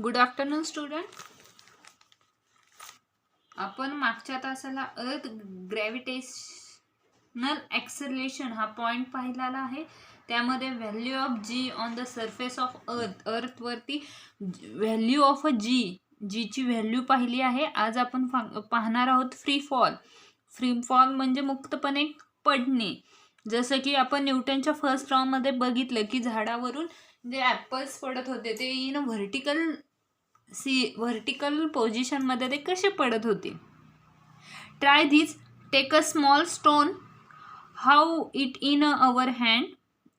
Good afternoon student. आपण मागच्या तासाला अर्थ ग्रॅव्हिटेशनल ॲक्सेलरेशन हा पॉईंट पाहिलेला आहे. त्यामध्ये value of g on the surface of अर्थवरती व्हॅल्यू ऑफ जीची व्हॅल्यू पाहिली आहे. आज आपण पाहणार आहोत फ्री फॉल म्हणजे मुक्तपणे पडणे. जसं की आपण न्यूटनच्या फर्स्ट लॉमध्ये बघितलं की झाडावरून जे ॲपल्स पडत होते ते इन व्हर्टिकल पोझिशनमध्ये ते कसे पडत होते. Try this. Take a small stone, हाऊ इट इन अवर हँड.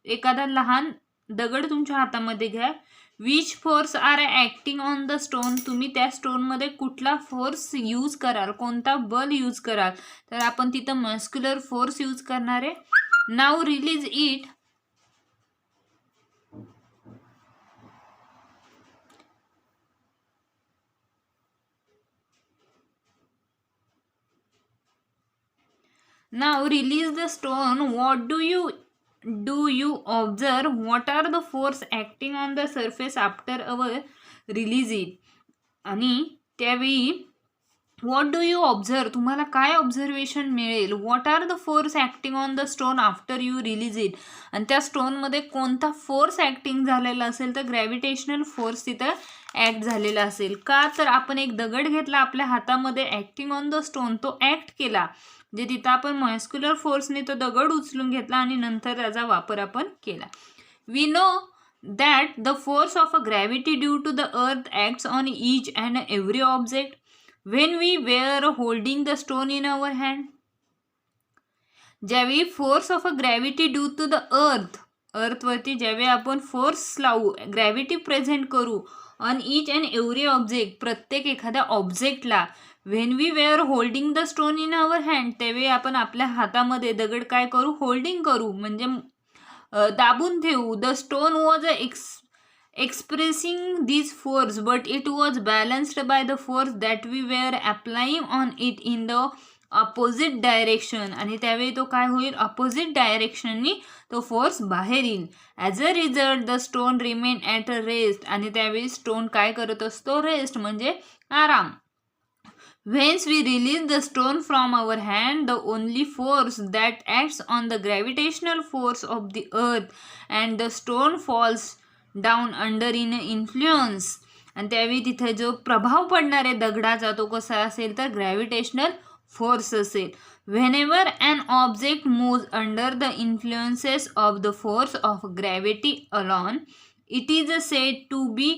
एखादा लहान दगड तुमच्या हातामध्ये घ्या. Which force are acting on the stone. तुम्ही त्या स्टोनमध्ये कुठला फोर्स यूज कराल, कोणता बल यूज कराल, तर आपण तिथं मस्क्युलर फोर्स यूज करणार आहे. Now release it. Now release the stone. What do you observe? What are the force acting on the surface after our release it? आणि त्यावेळी what do you observe? तुम्हाला काय ऑब्झर्वेशन मिळेल? What are the force acting on the stone after you release it? आणि त्या स्टोनमध्ये कोणता force acting झालेला असेल तर ग्रॅव्हिटेशनल फोर्स तिथं ॲक्ट झालेला असेल. का तर आपण एक दगड घेतला आपल्या हातामध्ये, ॲक्टिंग ऑन द स्टोन, तो ॲक्ट केला. म्हणजे तिथं आपण मस्क्युलर फोर्सने तो दगड उचलून घेतला आणि नंतर त्याचा वापर आपण केला. We know that the force of a gravity due to the earth acts on each and every object when we were holding the stone in our hand. ज्यावेळी force of a gravity due to the अर्थवरती ज्यावेळी आपण force लावू, gravity present करू on each and every object, प्रत्येक एखाद्या ऑब्जेक्टला, when we were holding the stone in our hand, त्यावेळी आपण आपल्या हातामध्ये दगड काय करू, होल्डिंग करू म्हणजे दाबून ठेवू. The stone was expressing this force but it was balanced by the force that we were applying on it in the opposite direction. आणि त्यावेळी तो काय होईल, अपोजिट डायरेक्शननी तो फोर्स बाहेर येईल. As a result the stone remain at a rest. आणि त्यावेळी स्टोन काय करत असतो, रेस्ट म्हणजे आराम. Whence we release the stone from our hand, the only force that acts on the gravitational force of the earth and the stone falls down under in influence. आणि त्यावेळी तिथे जो प्रभाव पडणार आहे दगडाचा तो कसा असेल तर ग्रॅव्हिटेशनल फोर्स असेल. Whenever an object moves under the influences of the force of gravity alone, it is said to be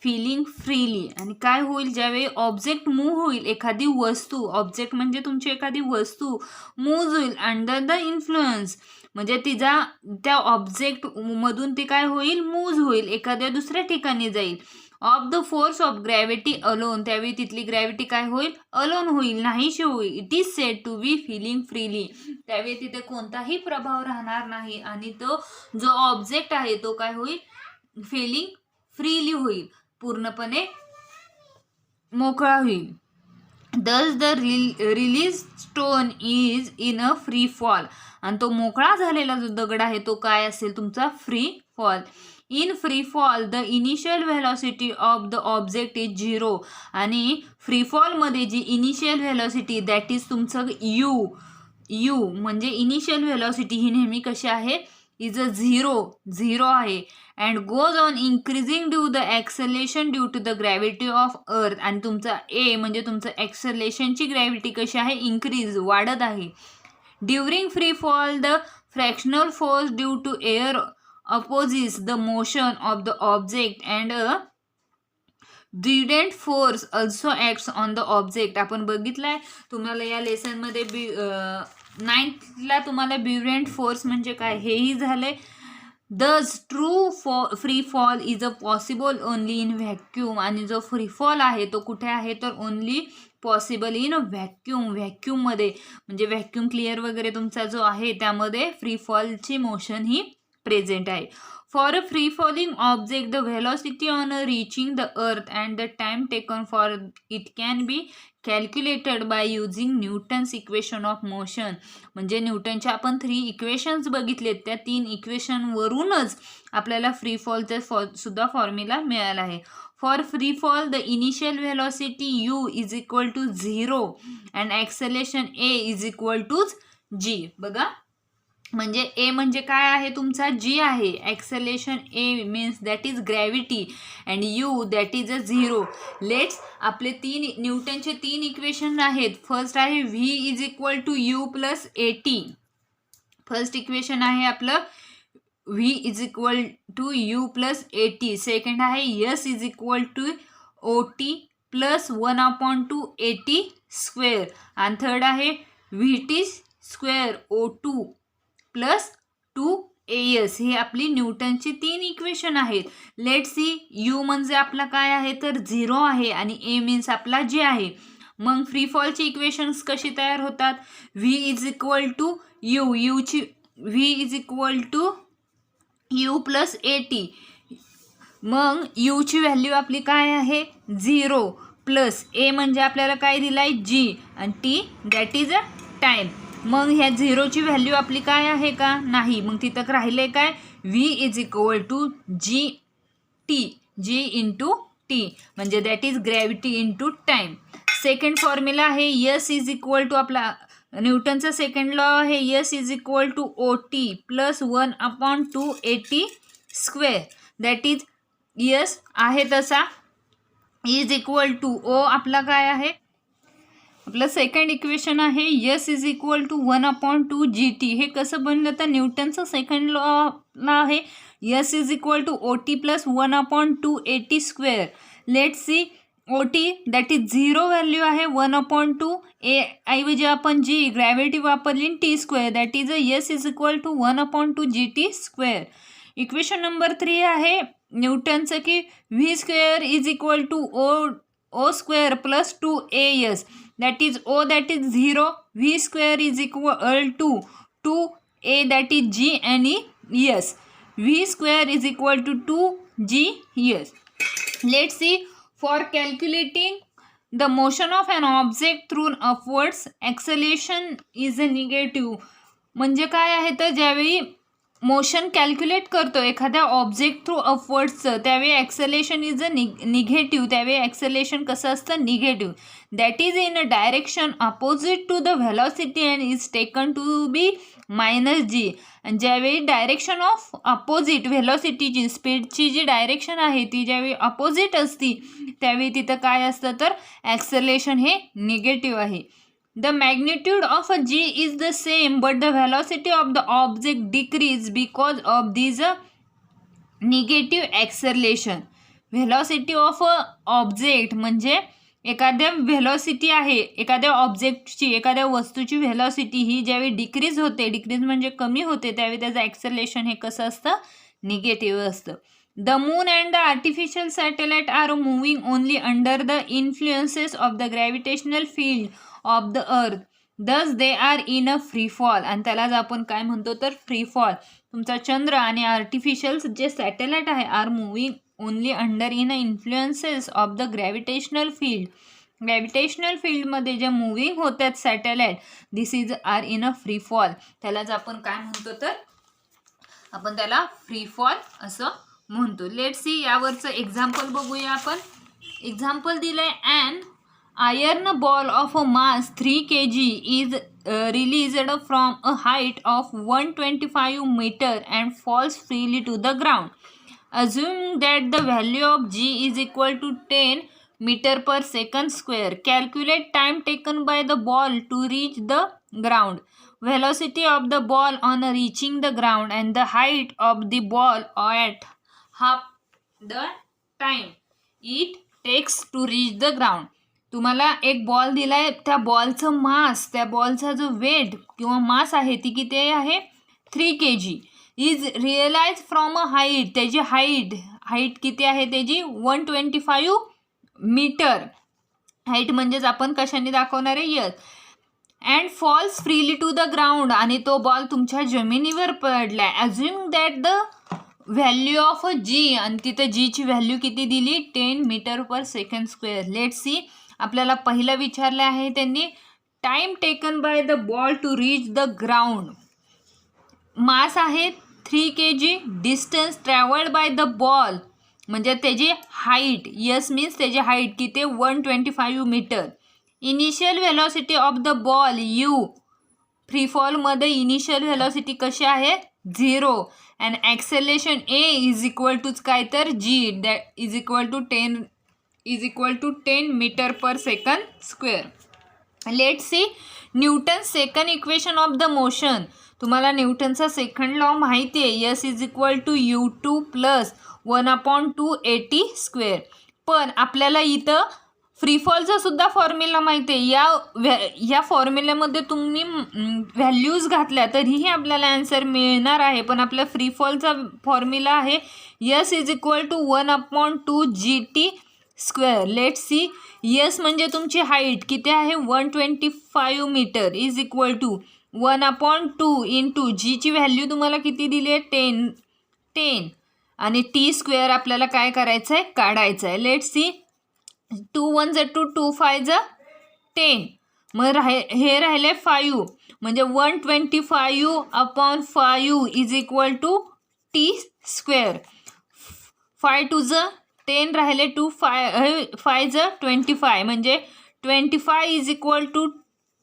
feeling freely. आणि काय होईल, ज्यावेळी ऑब्जेक्ट मूव्ह होईल, एखादी वस्तू, ऑब्जेक्ट म्हणजे तुमची एखादी वस्तू मूव्ह होईल अंडर द इन्फ्लुएन्स म्हणजे तिचा त्या ऑब्जेक्ट मधून ती काय होईल, मूव्ह होईल, एखाद्या दुसऱ्या ठिकाणी जाईल. Of the force of gravity alone, त्यावेळी तिथली ग्रॅव्हिटी काय होईल, अलोन होईल, नाहीशी होईल. It is said to be feeling freely. त्यावेळी तिथे कोणताही प्रभाव राहणार नाही आणि तो जो ऑब्जेक्ट आहे तो काय होईल, फीलिंग फ्रीली होईल, पूर्णपणे मोकळा होईल. दस the release stone is in a free fall. आणि तो मोकळा झालेला जो दगड आहे तो काय असेल, तुमचा free fall. In free fall the initial velocity of the object is 0. आणि फ्री फॉलमध्ये जी इनिशियल व्हेलॉसिटी दॅट इज तुमचं यू म्हणजे इनिशियल व्हेलॉसिटी ही नेहमी कशी आहे, इज अ झिरो आहे. And goes on increasing due the acceleration due to the gravity of earth. आणि तुमचा ए म्हणजे तुमचं ॲक्सेलेरेशनची ग्रॅव्हिटी कशी आहे, इन्क्रीज, वाढत आहे. During free fall the frictional force due to air opposites the motion of the object and buoyant force also acts on the object. आपण बघितलंय तुम्हाला या लेसनमध्ये 9thला तुम्हाला ब्युडंट फोर्स म्हणजे काय हेही झाले. दस true free fall is a possible only in vacuum. आणि जो फ्री फॉल आहे तो कुठे आहे तर ओनली पॉसिबल इन व्हॅक्यूममध्ये म्हणजे व्हॅक्यूम क्लिअर वगैरे तुमचा जो आहे त्यामध्ये फ्री फॉलची मोशन ही प्रेझेंट आहे. For a free-falling object, the velocity on reaching the earth and the time taken for it can be calculated by using Newton's equation of motion. म्हणजे न्यूटनच्या आपण 3 इक्वेशन्स बघितलेत, त्या 3 इक्वेशन वरूनच आपल्याला फ्री फॉलचा सुद्धा formula मिळाला आहे. For free fall, the initial velocity u is equal to 0 and acceleration a is equal to g. बघा, म्हणजे ए म्हणजे काय आहे तुमचा जी आहे. Acceleration a means that is gravity and u that is a 0. Let's आपले न्यूटनचे 3 इक्वेशन आहेत. फर्स्ट आहे v is equal to u plus a t. First equation आहे आपलं v is equal to u plus a t. Second आहे s is equal to o t plus 1/2 a t square. आणि third आहे v t square o two plus 2as. हे आपली न्यूटनची 3 equation आहेत. Let see you म्हणजे आपला काय आहे तर 0 आहे आणि ए मीन्स आपला जे आहे. मग फ्री फॉलची इक्वेशन्स कशी तयार होतात. व्ही इज इक्वल टू यूची v is equal to u plus a t. मग यूची व्हॅल्यू आपली काय आहे 0 प्लस ए म्हणजे आपल्याला काय दिलाय जी आणि T that is a time. मग ह्या 0ची व्हॅल्यू आपली काय आहे का नाही. मग तिथं राहिले काय v is equal to g into t म्हणजे that is gravity into time. Second formula आहे यस इज इक्वल टू आपला न्यूटनचा सेकंड लॉ आहे s is equal to o t plus 1/2 a t square. That is s आहे तसा is equal to ओ आपला काय आहे आपलं सेकंड इक्वेशन आहे s is equal to 1/2 g t. हे कसं बनलं तर न्यूटनचं सेकंड लॉ आहे s is equal to o t plus 1/2 a t square. Let see o t that is 0 value आहे 1/2 ए ऐवजी आपण जी ग्रॅव्हिटी वापरली t square that is a s is equal to 1/2 g t square. Equation number 3 आहे न्यूटनचं की v square is equal to o square plus 2as. that is O that is 0, V square is equal to 2A that is G and S. V square is equal to 2GS. Let's see, for calculating the motion of an object through upwards, acceleration is a negative. म्हणजे काय आहे तर ज्यावेळी motion calculate करतो एखाद्या object through अपवर्ड्सचं त्यावेळी ॲक्सेलेरेशन is a negative. त्यावेळी acceleration कसं असतं negative. That is in a direction opposite to the velocity and is taken to be -g. आणि ज्यावेळी डायरेक्शन ऑफ अपोजिट व्हेलॉसिटीची स्पीडची जी डायरेक्शन आहे ती ज्यावेळी अपोजिट असती त्यावेळी तिथं काय असतं तर ॲक्सेलेरेशन हे निगेटिव्ह आहे. The magnitude of a g is the same but the velocity of the object decrease because of this negative acceleration. Velocity of a object म्हणजे एखाद्या व्हेलॉसिटी आहे एखाद्या ऑब्जेक्टची एखाद्या वस्तूची व्हेलॉसिटी ही ज्यावेळी डिक्रीज होते डिक्रीज म्हणजे कमी होते त्यावेळी त्याचं ॲक्सेलेरेशन हे कसं असतं निगेटिव्ह असतं. The moon and the artificial satellite are moving only under the influences of the gravitational field of the earth. Thus they are in a free fall. आणि त्यालाच आपण काय म्हणतो तर फ्री फॉल. तुमचा चंद्र आणि आर्टिफिशियल जे सॅटेलाइट आहे are moving only under in a influences of the gravitational field. Gravitational फील्डमध्ये जे मूव्हिंग होतात satellite this is are in a free fall. त्यालाच आपण काय म्हणतो तर आपण त्याला फ्री फॉल असं म्हणतो. लेट सी यावरचं एक्झाम्पल बघूया आपण. एक्झाम्पल दिलंय and iron ball of a mass 3 kg is released from a height of 125 meter and falls freely to the ground. Assuming that the value of g is equal to 10 meter per second square, calculate time taken by the ball to reach the ground, velocity of the ball on reaching the ground and the height of the ball at half the time it takes to reach the ground. तुम्हाला एक ball दिलाय त्या बॉलचं मास त्या बॉलचा जो weight किंवा मास आहे ती किती आहे 3 kg is realise from a height. त्याची हाईट किती आहे त्याची 125 मीटर. हाईट म्हणजेच आपण कशाने दाखवणार आहे s. And falls freely to the ground आणि तो बॉल तुमच्या जमिनीवर पडलाय. Assume that the value of a g आणि तिथं जीची व्हॅल्यू किती दिली 10 meter per second square. Let see आपल्याला पहिलं विचारलं आहे त्यांनी time taken by the ball to reach the ground. Mass आहे 3 kg. Distance travelled by the ball म्हणजे त्याची हाईट, यस मीन्स त्याची हाईट किती 125 metre. Initial velocity of the ball u, free फॉलमध्ये इनिशियल व्हेलॉसिटी कशी आहे 0 and acceleration a is equal टूच काय तर g that is equal to 10 meter per second square. Let's see Newton second equation of the motion. तुम्हाला न्यूटनचा second law माहिती आहे, s is equal to u2 plus 1/2 AT square. पण आपल्याला इथं फ्रीफॉलचा सुद्धा फॉर्म्युला माहिती आहे. या फॉर्म्युल्यामध्ये तुम्ही व्हॅल्यूज घातल्या तरीही आपल्याला आन्सर मिळणार आहे. पण आपल्या फ्रीफॉलचा फॉर्म्युला आहे s is equal to 1/2 GT square. Let see, s म्हणजे तुमची हाईट किती आहे 125 metre is equal to 1/2 into जीची व्हॅल्यू तुम्हाला किती दिली आहे 10 आणि टी स्क्वेअर आपल्याला काय करायचं आहे काढायचं आहे. Let see 2 1 2 2 5 10. मग हे राहिले 5 म्हणजे 125/5 is equal to t square. 5 2 10 राहिले 2 5 25 म्हणजे 25 is equal to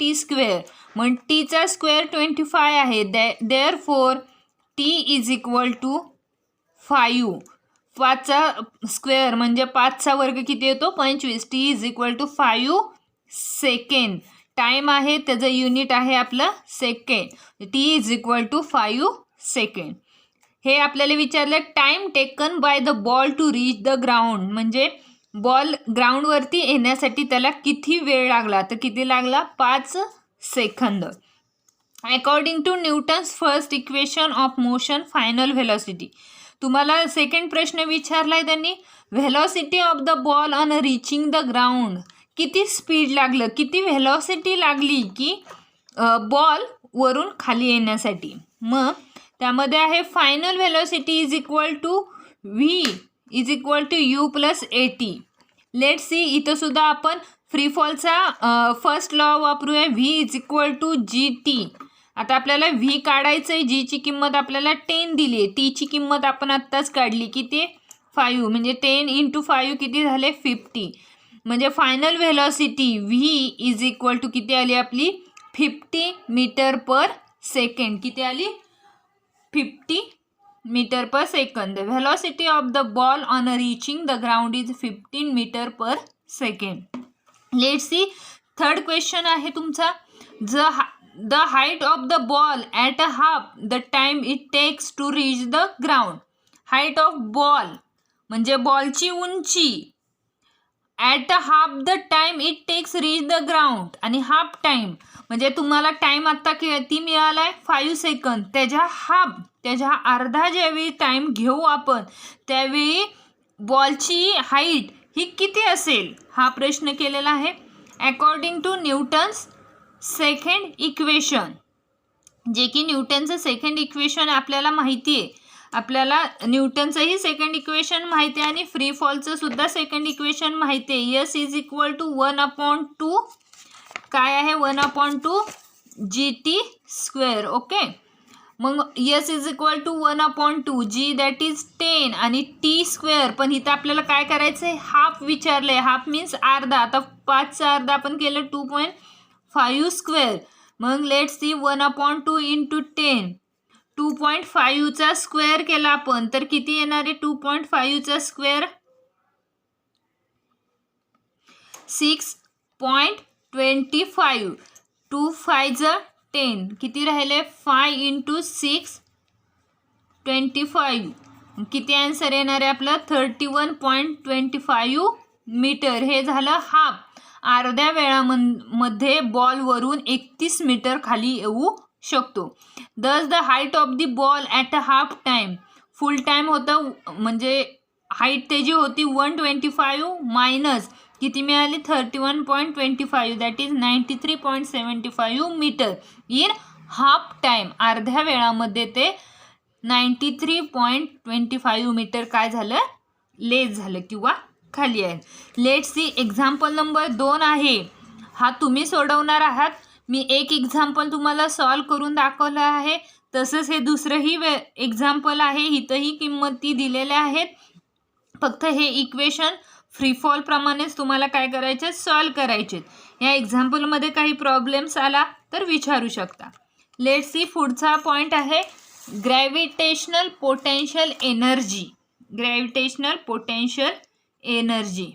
t square. मग टीचा स्क्वेअर 25 आहे, therefore t is equal to 5. 5चा स्क्वेअर म्हणजे 5चा वर्ग किती येतो 25. T is equal to 5 second. Time आहे त्याचं युनिट आहे आपलं second. T is equal to 5 second. हे आपल्याला विचारलं time taken by the ball to reach the ground, म्हणजे बॉल ग्राउंडवरती येण्यासाठी त्याला किती वेळ लागला, तर किती लागला 5 सेकंद. According to Newton's first equation of motion final velocity. तुम्हाला सेकंड प्रश्न विचारला आहे त्यांनी, velocity of the ball on reaching the ground. किती स्पीड लागलं, किती व्हेलॉसिटी लागली की बॉल वरून खाली येण्यासाठी. मग त्यामध्ये आहे final velocity is equal to v is equal to u plus AT. Let see, इथं सुद्धा आपण फ्री फॉलचा फर्स्ट लॉ वापरूया, v is equal to GT. आता आपल्याला व्ही काढायचं आहे, जीची किंमत आपल्याला 10 दिली आहे, टीची किंमत आपण आत्ताच काढली किती 5 म्हणजे 10 इंटू 5 किती झाले 50. म्हणजे final velocity v is equal to किती आली आपली 50 मीटर पर सेकंड. किती आली 50 metre per second. Velocity of the ball on reaching the ground is 15 metre per second. Let's see third question आहे तुमचा, the height of the ball at a half the time it takes to reach the ground. Height of ball म्हणजे बॉलची उंची, at a half the time it takes reach the ground, आणि half time म्हणजे तुम्हाला time आत्ता किती मिळाला आहे 5 सेकंद, त्याच्या अर्धा ज्यावेळी टाईम घेऊ आपण त्यावेळी बॉलची हाईट ही किती असेल हा प्रश्न केलेला आहे. According to Newton's second equation, जे की न्यूटनचं सेकंड इक्वेशन आपल्याला माहिती आहे, आपल्याला न्यूटनचंही सेकंड इक्वेशन माहिती आहे आणि फ्री फॉलचं सुद्धा सेकंड इक्वेशन माहिती आहे. यस इज इक्वल टू 1/2 काय आहे 1/2 GT स्क्वेअर. ओके, मग s is equal to 1/2 G that is 10 आणि टी स्क्वेअर. पण इथं आपल्याला काय करायचं आहे हाफ विचारलं आहे, हाफ मीन्स अर्धा. आता 5चा अर्धा आपण केलं 2.5 स्क्वेअर. मग लेट्स सी 1/2 इंटू 10, 2.5चा स्क्वेअर केला आपण तर किती येणार आहे 2.5चा स्क्वेअर 6.25. 2 5 10 किती राहिले 5 इंटू 6 25. किती आन्सर येणार आहे आपलं 31.25 मीटर. हे झालं हाफ. अर्ध्या वेळामध्ये बॉलवरून 31 मीटर खाली येऊ शकतो. दस the height of the ball at a half time. Full time होतं म्हणजे हाईट त्याची होती 125 मायनस किती मिळाली 31.25 that is 93.75 metre in half time. अर्ध्या वेळामध्ये ते 93.25 मीटर काय झालं लेस झालं किंवा खाली आहे. लेट्स सी एक्झाम्पल नंबर 2 आहे, हा तुम्ही सोडवणार आहात. मी एक एक्झाम्पल तुम्हाला सॉल्व करून दाखवलं आहे, तसंच हे दुसरंही एक्झाम्पल आहे. इथंही किंमती दिलेल्या आहेत फक्त हे इक्वेशन फ्री फॉल प्रमाणेच तुम्हाला काय करायचे, सॉल्व करायचे. या एक्झाम्पलमध्ये काही प्रॉब्लेम्स आला तर विचारू शकता. लेट्स सी पुढचा पॉइंट आहे gravitational potential energy. Gravitational potential energy.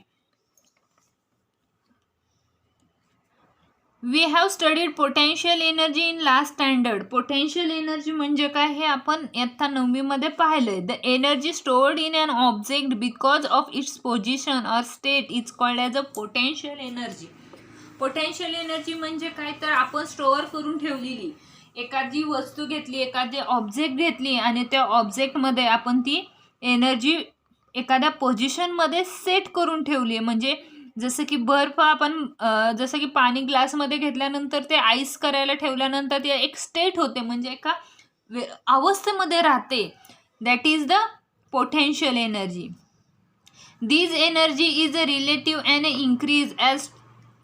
We have studied potential energy in last standard. Potential energy म्हणजे काय हे आपण इयत्ता 9वीमध्ये पाहिलंय. The energy stored in an object because of its position or state is called as a potential energy. Potential energy म्हणजे काय तर आपण स्टोअर करून ठेवलेली एखादी वस्तू घेतली, एखादी ऑब्जेक्ट घेतली आणि त्या ऑब्जेक्टमध्ये आपण ती एनर्जी एखाद्या पोझिशनमध्ये सेट करून ठेवली. म्हणजे जसं की बर्फ आपण जसं की पाणी ग्लासमध्ये घेतल्यानंतर ते आईस करायला ठेवल्यानंतर ते एक स्टेट होते, म्हणजे एका अवस्थेमध्ये राहते. That is the potential energy. This energy is a relative and increase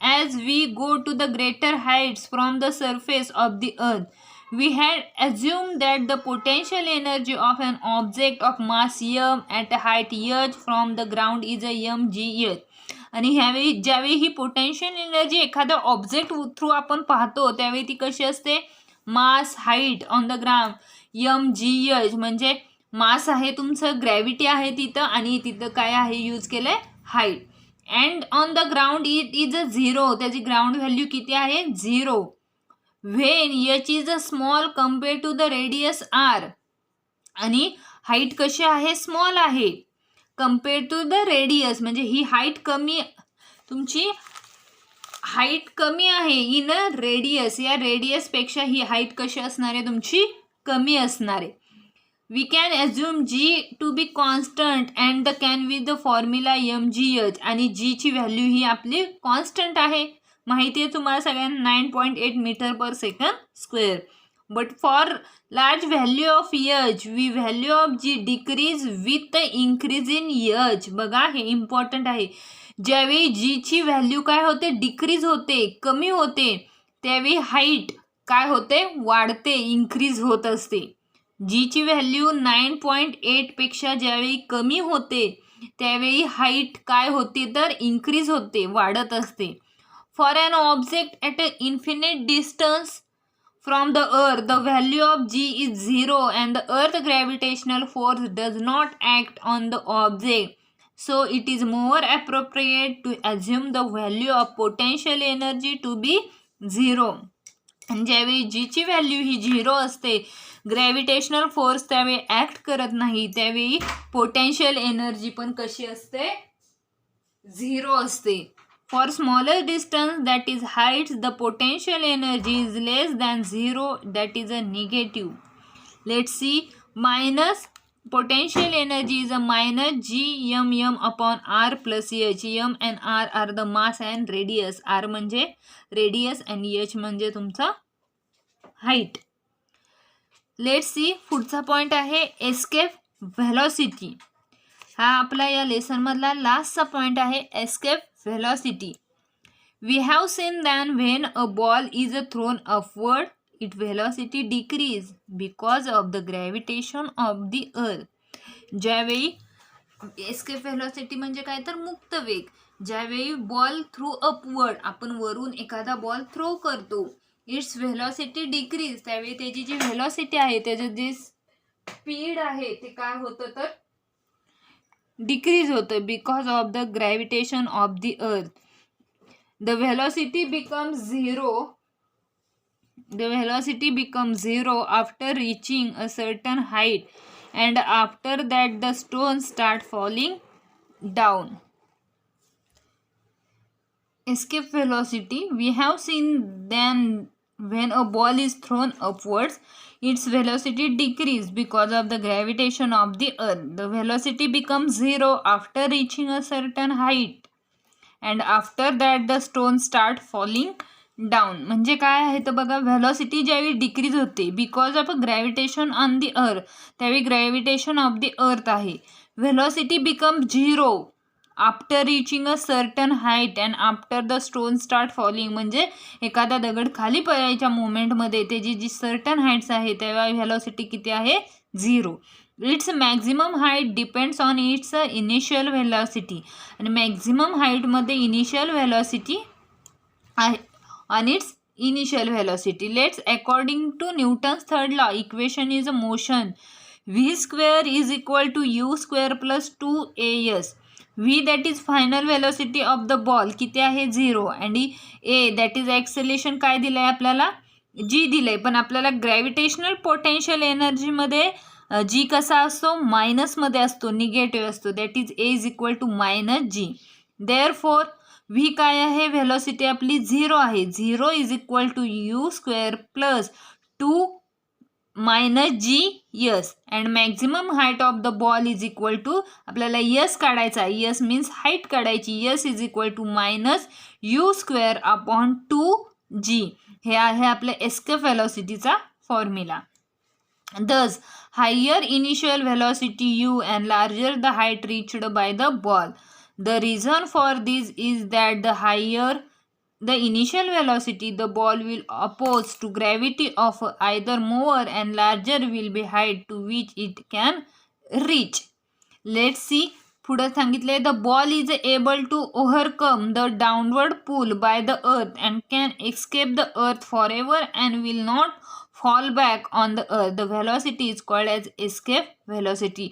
as we go to the greater heights from the surface of the earth. We had assumed that the potential energy of an object of mass m at a height h from the ground is a mgh. आणि ह्यावेळी ज्यावेळी ही potential energy एखाद्या object through आपण पाहतो त्यावेळी ती कशी असते, mass height on the ground mgh. म्हणजे मास आहे तुमचं, ग्रॅव्हिटी आहे तिथं आणि तिथं काय आहे यूज केलं आहे, height. And on the ground it is a 0. त्याची ग्राउंड व्हॅल्यू किती आहे, 0. When h is a small compare to the radius r. आणि हाईट कशी आहे, स्मॉल आहे कम्पेअर टू द रेडियस. म्हणजे ही हाईट कमी, तुमची हाईट कमी आहे इन अ रेडियस. या रेडियसपेक्षा ही हाईट कशी असणार आहे, तुमची कमी असणार आहे. We can assume g to be constant and the can with the formula mgh. आणि g ची व्हॅल्यू ही आपली कॉन्स्टंट आहे, माहिती आहे तुम्हाला सगळ्यांना, 9.8 metre per second square. But for large value of h we value of g decrease with the increase in h. बघा हे इम्पॉर्टंट आहे. ज्यावेळी g ची व्हॅल्यू काय होते, डिक्रीज होते, कमी होते, त्यावेळी हाईट काय होते, वाढते, इन्क्रीज होत असते. जी ची व्हॅल्यू 9.8 पेक्षा ज्यावेळी कमी होते त्यावेळी हाईट काय होते तर इन्क्रीज होते, वाढत असते. For an object at a infinite distance from the earth the value of g is 0 and the earth gravitational force does not act on the object. So it is more appropriate to assume the value of potential energy to be 0. आणि ज्यावेळी जी ची value ही 0 असते, gravitational force त्यावेळी act करत नाही, त्यावेळी potential energy पण कशी असते, 0 असते. For smaller distance that is heights the potential energy is less than 0, that is a negative. Let's see minus potential energy is a minus gmm upon r plus h. m and r are the mass and radius. r म्हणजे radius आणि h म्हणजे तुमचा height. Let's see पुढचा point आहे escape velocity. हा आपला या lesson मधला लास्टचा पॉइंट आहे, escape velocity. We have seen than when a ball is thrown upward its velocity decrease because of the gravitation of the earth. ज्यावेळी एस्केप व्हेलॉसिटी म्हणजे काय तर मुक्त वेग. ज्यावेळी बॉल थ्रू अपवर्ड, आपण वरून एखादा बॉल थ्रो करतो, इट्स व्हेलॉसिटी डिक्रीज, त्यावेळी त्याची जी व्हेलॉसिटी आहे, त्याचं जे स्पीड आहे ते काय होतं तर डिक्रीज होतं because of the gravitation of the earth. The velocity becomes 0. The velocity becomes 0 after reaching a certain height, and after that the stones start falling down. Escape velocity, we have seen then when a ball is thrown upwards, its velocity decreases because of the gravitation of the earth. The velocity becomes 0 after reaching a certain height, and after that the stones start falling down. म्हणजे काय आहे तर बघा, velocity ज्यावेळी decrease होते because of a gravitation on the अर्थ, त्यावेळी gravitation of the अर्थ आहे. Velocity become 0 after reaching a certain height and after the stone start falling, म्हणजे एखादा दगड खाली पडायच्या मोमेंटमध्ये त्याची जी सर्टन हाईट्स आहे तेव्हा व्हेलॉसिटी किती आहे 0. Its maximum height depends on its initial velocity, आणि मॅक्झिमम हाईटमध्ये इनिशियल व्हेलॉसिटी आहे on its initial velocity. Let's according to Newton's third law equation is a motion v square is equal to u square plus 2as. v that is final velocity of the ball किती आहे 0, आणि a that is acceleration काय दिलंय आपल्याला g दिलंय, पण आपल्याला gravitational potential एनर्जीमध्ये g कसा असतो मायनसमध्ये असतो, निगेटिव्ह असतो, that is a is equal to minus g. Therefore v काय आहे व्हेलॉसिटी आपली 0 आहे, 0 is equal to u square plus 2 minus g s, and maximum height of the ball is equal to आपल्याला s काढायचा, s means height काढायची, s is equal to minus u square upon 2g. हे आहे आपल्या escape व्हेलॉसिटीचा formula. Thus, higher initial velocity u and larger the height reached by the ball. The reason for this is that the higher the initial velocity, the ball will oppose to gravity of either mover, and larger will be height to which it can reach. Let's see. पुढे सांगितले the ball is able to overcome the downward pull by the earth and can escape the earth forever and will not fall back on the earth. The velocity is called as escape velocity.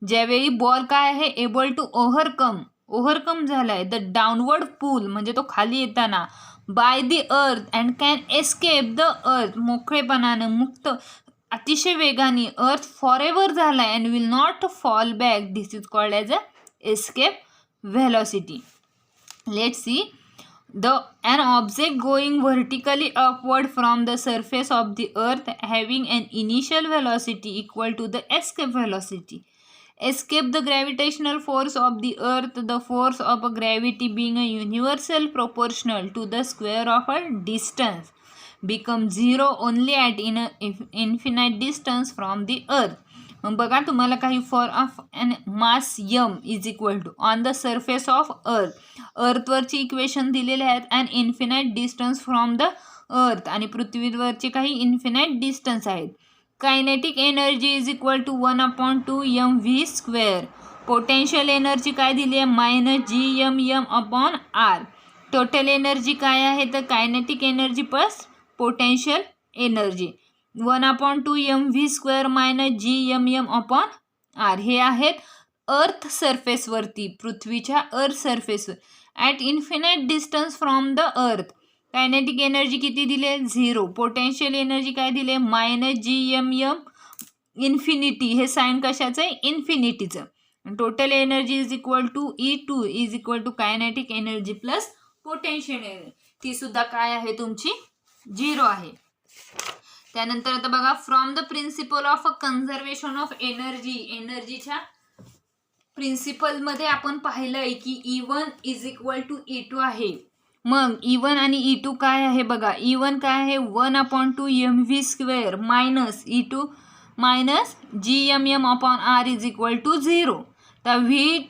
ज्यावेळी ball काय आहे able to overcome झालाय the downward पूल, म्हणजे तो खाली येताना by the earth and can escape the earth, मोकळेपणानं मुक्त अतिशय वेगाने अर्थ फॉर एव्हर झालाय and will not fall back, this is called as a escape velocity. Let's see. An object going vertically upward from the surface of the earth having an initial velocity equal to the escape velocity. Escape the gravitational force of the earth, the force of gravity being a universal proportional to the square of a distance, become zero only at infinite distance from the earth. मग बघा तुम्हाला काही for of an mass m is equal to on the surface of earth, अर्थवरची equation दिलेले आहेत, and infinite distance from the earth, आणि पृथ्वीवरचे काही इन्फिनाईट डिस्टन्स आहेत. Kinetic energy is equal to 1/2 mv square. Potential energy काय दिली आहे minus GM upon r. Total energy काय आहे तर kinetic energy plus potential energy 1/2 mv square minus GM upon r. हे आहेत अर्थ सरफेसवरती, पृथ्वीच्या अर्थ सरफेसवर at infinite distance from the earth. Kinetic energy किती दिले 0. पोटेन्शियल एनर्जी काय दिले मायनस GM इन्फिनिटी, हे साईन कशाचं आहे इन्फिनिटीचं. Total energy is equal to E2 is equal to kinetic energy plus potential energy, ती सुद्धा काय आहे तुमची 0 आहे. त्यानंतर आता बघा from the principle of conservation of energy, एनर्जीच्या प्रिन्सिपलमध्ये आपण पाहिलंय की E1 is equal to E2 आहे. मग E1 आणि E2 काय आहे बघा, E1 काय आहे 1/2 mv square minus E2 minus GM upon r is equal to 0. तर v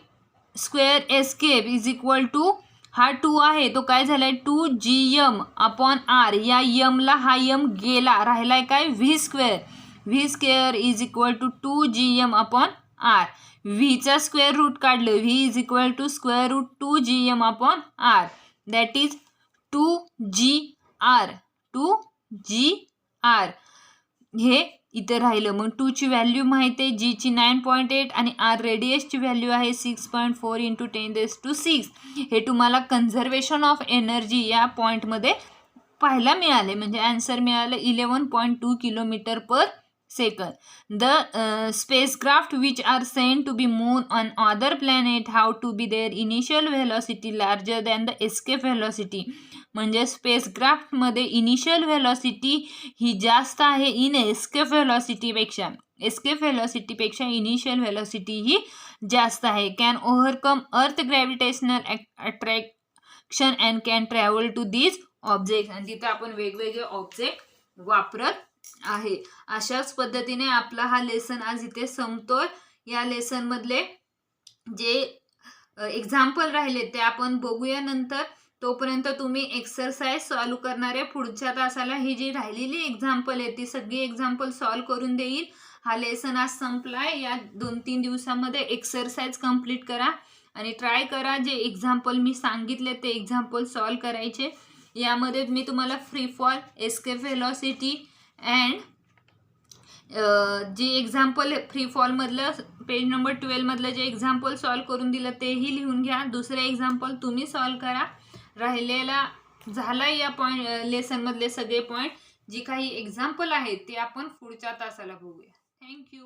square escape is equal to हा 2 आहे तो काय झालाय 2GM अपॉन आर, या यमला हा यम गेला, राहिलाय काय v square is equal to 2GM upon r. व्हीचा स्क्वेअर रूट काढलं, v is equal to square root 2GM upon r, that is 2GR. हे इथे राहिलं. मग 2 ची व्हॅल्यू माहिती आहे, G ची 9.8 आणि R रेडियसची व्हॅल्यू आहे 6.4 × 10⁶. हे तुम्हाला कन्झर्वेशन ऑफ एनर्जी या पॉईंटमध्ये पाहायला मिळाले, म्हणजे आन्सर मिळालं 11.2 km/s. The spacecraft which are sent to be moon on other planet have to be their initial velocity larger than the escape velocity. म्हणजे स्पेसक्राफ्टमध्ये इनिशियल व्हेलॉसिटी ही जास्त आहे इन एस्केप व्हेलॉसिटीपेक्षा, इनिशियल व्हेलॉसिटी ही जास्त आहे. Can overcome earth gravitational attraction and can travel to these object. आणि तिथं आपण वेगवेगळे ऑब्जेक्ट वापरत आहे. अशाच पद्धतीने आपला हा लेसन आज इथे संपतोय. या लेसनमधले जे एक्झाम्पल राहिले ते आपण बघूया नंतर. तोपर्यंत तुम्ही एक्सरसाइज सॉल्व करणार आहे. पुढच्या तासाला ही जी राहिलेली एक्झाम्पल आहे ती सगळी एक्झाम्पल सॉल्व करून देईल. हा लेसन आज संपलाय. या 2-3 दिवसामध्ये एक्सरसाइज कंप्लीट करा आणि ट्राय करा जे एक्झाम्पल मी सांगितले ते एक्झाम्पल सॉल्व करायचे. यामध्ये मी तुम्हाला free fall, escape velocity and जे एक्झाम्पल फ्री फॉलमधलं पेज नंबर 12 मधलं जे एक्झाम्पल सॉल्व करून दिलं तेही लिहून घ्या. दुसरे एक्झाम्पल तुम्ही सॉल्व करा. राहिलेला झाला या लेसनमधले सगळे पॉईंट. जी काही एक्झाम्पल आहेत ते आपण पुढच्या तासाला बघूया. थँक्यू.